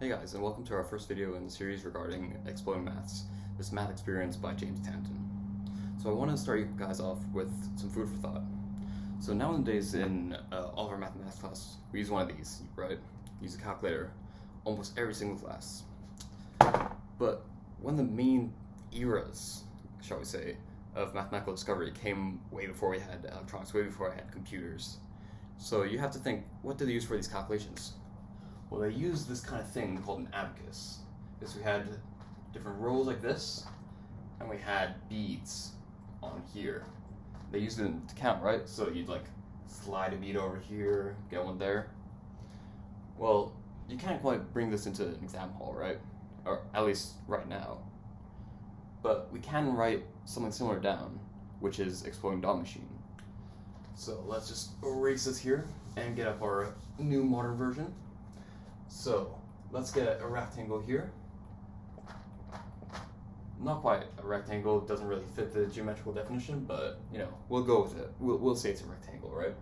Hey guys, and welcome to our first video in the series regarding Exploding Maths, this math experience by James Tanton. So I want to start you guys off with some food for thought. So nowadays in all of our mathematics class, we use one of these, right? Use a calculator almost every single class. But one of the main eras, shall we say, of mathematical discovery came way before we had electronics, way before I had computers. So you have to think, what do they use for these calculations? Well, they used this kind of thing called an abacus. Because we had different rolls like this, and we had beads on here. They used it to count, right? So you'd like slide a bead over here, get one there. Well, you can't quite bring this into an exam hall, right? Or at least right now. But we can write something similar down, which is exploding dot machine. So let's just erase this here and get up our new modern version. So let's get a rectangle here. Not quite a rectangle, doesn't really fit the geometrical definition, but you know, we'll go with it. We'll say it's a rectangle, right?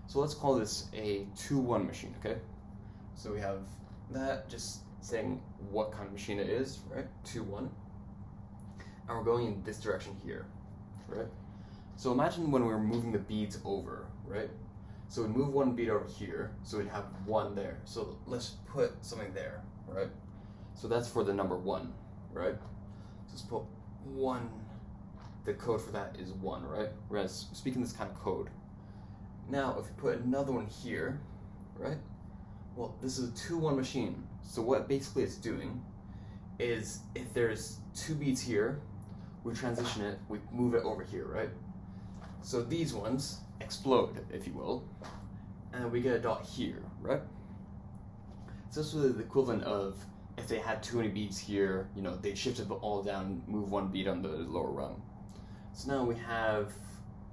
So let's call this a 2-1 machine, okay? So we have that, just saying what kind of machine it is, right? 2-1. And we're going in this direction here, right? So imagine when we were moving the beads over, right? So we'd move one bead over here, so we'd have one there. So let's put something there, right? So that's for the number 1, right? So let's put 1, the code for that is 1, right? We're gonna speak in this kind of code. Now, if we put another one here, right? Well, this is a 2-1 machine. So what basically it's doing is if there's 2 beads here, we transition it, we move it over here, right? So these ones explode, if you will, and we get a dot here, right? So this is the equivalent of if they had too many beads here, you know, they shift it all down, move one bead on the lower rung. So now we have,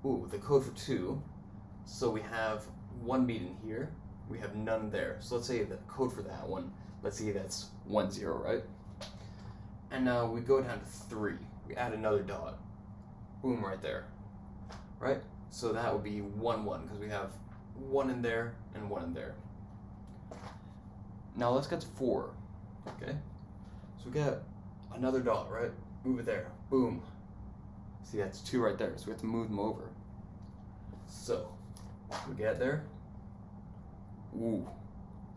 the code for 2. So we have 1 bead in here, we have none there. So let's say the code for that one, let's say that's 1, 0, right? And now we go down to 3. We add another dot. Boom, right there. Right? So that would be 1, 1, because we have 1 in there and 1 in there. Now let's get to 4. Okay? So we get another dot, right? Move it there. Boom. See, that's 2 right there, so we have to move them over. So, we get there. Ooh,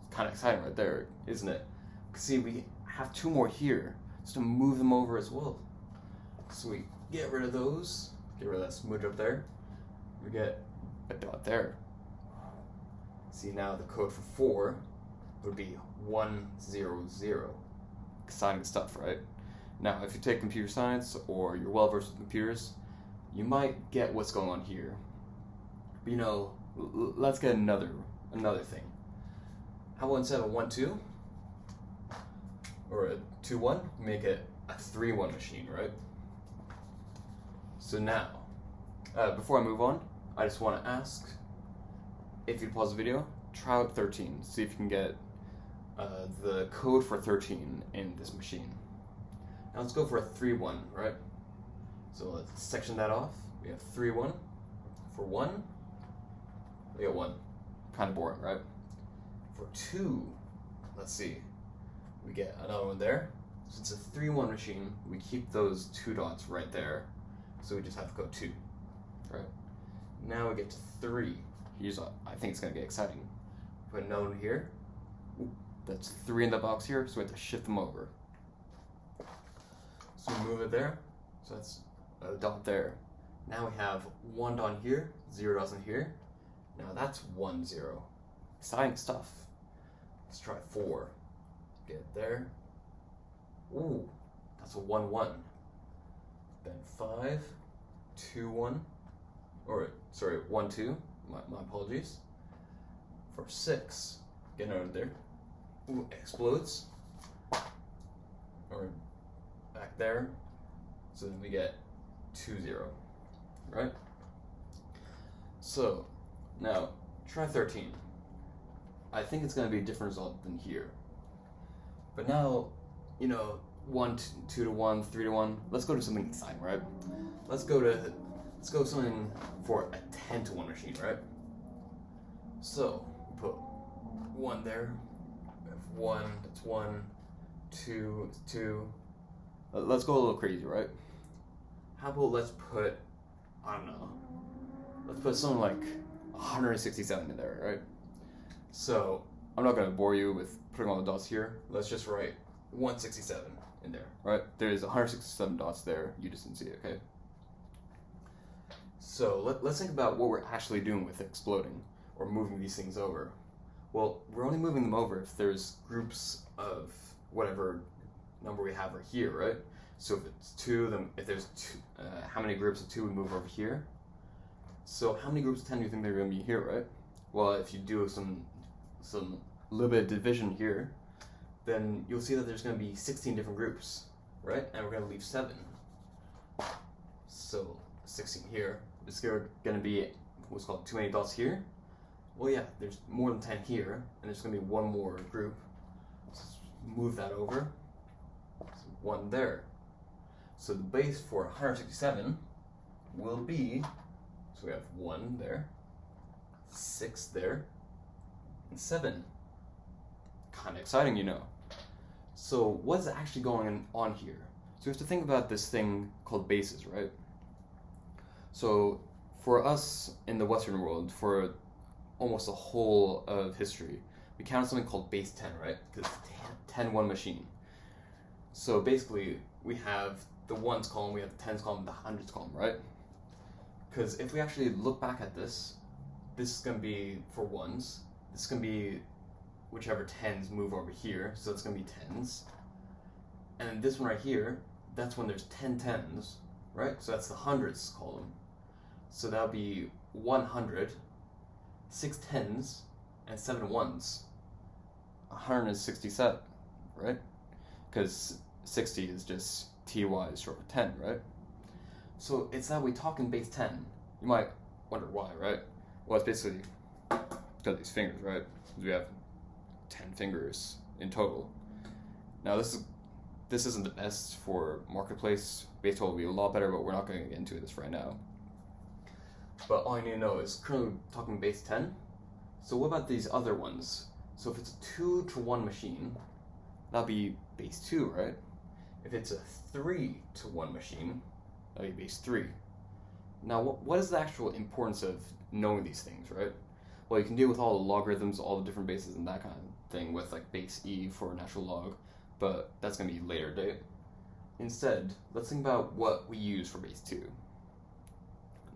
it's kind of exciting right there, isn't it? See, we have 2 more here, so to move them over as well. So we get rid of those, get rid of that smudge up there. We get a dot there. See, now the code for 4 would be 1, 0, 0. Exciting stuff, right? Now, if you take computer science or you're well versed with computers, you might get what's going on here. But you know, let's get another thing. How about instead of a 1, 2 or a 2, 1, make it a 3, 1 machine, right? So now, before I move on, I just want to ask, if you pause the video, try out 13, see if you can get the code for 13 in this machine. Now let's go for a 3, 1, right? So let's section that off. We have 3, 1. For 1, we get 1. Kind of boring, right? For 2, let's see, we get another one there. Since it's a 3, 1 machine, we keep those 2 dots right there. So we just have to go 2, right? Now we get to 3. I think it's gonna get exciting. Put another one here. Ooh, that's 3 in the box here, so we have to shift them over. So we move it there. So that's a dot there. Now we have 1 dot here, 0 dots in here. Now that's 1, 0. Exciting stuff. Let's try 4. Get it there. Ooh, that's a 1, 1. Then 5, 2, 1, or sorry, 1, 2, my apologies. For 6, get out of there. Ooh, explodes. Or back there. So then we get 2, 0, right? So now try 13. I think it's going to be a different result than here. But now, you know, 1, 2 to 1, 3 to 1. Let's go to something exciting, right? Let's go something for a 10 to 1 machine, right? So we put 1 there, We have 1, that's 1, 2, 2. Let's go a little crazy, right? How about let's put, I don't know, let's put something like 167 in there, right? So, I'm not going to bore you with putting all the dots here. Let's just write 167 in there, right? There's 167 dots there. You just didn't see it, okay? So, let's think about what we're actually doing with exploding or moving these things over. Well, we're only moving them over if there's groups of whatever number we have right here, right? So if it's 2, then if there's two, how many groups of 2 would move over here? So how many groups of 10 do you think there are going to be here, right? Well, if you do some little bit of division here, then you'll see that there's going to be 16 different groups, right? And we're going to leave 7. So 16 here. Is there going to be what's called too many dots here? Well, yeah, there's more than 10 here, and there's going to be 1 more group. Let's move that over. So 1 there. So the base for 167 will be, so we have 1 there, 6 there, and 7. Kind of exciting, you know. So what's actually going on here? So we have to think about this thing called bases, right? So for us in the Western world, for almost the whole of history, we counted something called base 10, right? Because 10-1 machine. So basically, we have the ones column, we have the tens column, the hundreds column, right? Because if we actually look back at this is going to be for ones, this is going to be whichever tens move over here, so it's going to be tens. And then this one right here, that's when there's 10 tens, right? So that's the hundreds column. So that would be 100, 6 tens, and 7 ones. 167, right? Because 60 is just TY is short for 10, right? So it's that we talk in base 10. You might wonder why, right? Well, it's basically because of these fingers, right? We have 10 fingers in total. Now this isn't the best for marketplace. Base 12 will be a lot better, but we're not going to get into this right now. But all you need to know is currently talking base 10. So what about these other ones? So if it's a 2-to-1 machine, that'll be base 2, right? If it's a 3-to-1 machine, that'll be base 3. Now, what is the actual importance of knowing these things, right? Well, you can deal with all the logarithms, all the different bases and that kind of thing with like base E for natural log, but that's going to be later date. Instead, let's think about what we use for base 2.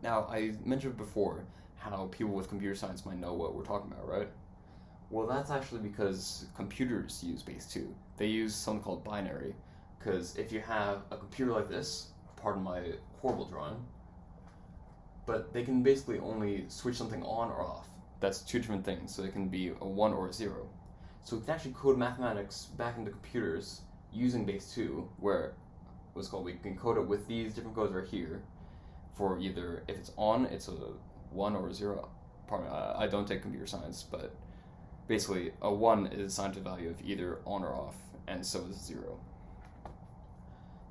Now, I mentioned before how people with computer science might know what we're talking about, right? Well, that's actually because computers use base 2. They use something called binary, because if you have a computer like this, pardon my horrible drawing, but they can basically only switch something on or off. That's 2 different things, so it can be a 1 or a 0. So we can actually code mathematics back into computers using base 2, where what's called, we can code it with these different codes right here for either, if it's on, it's a 1 or a 0. Pardon me, I don't take computer science, but basically a 1 is assigned to a value of either on or off, and so is 0.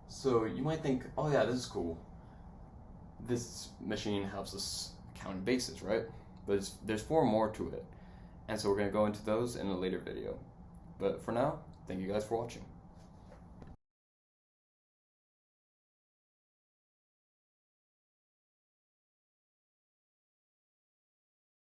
So you might think, oh yeah, this is cool. This machine helps us count bases, right? But there's 4 more to it. And so we're going to go into those in a later video. But for now, thank you guys for watching.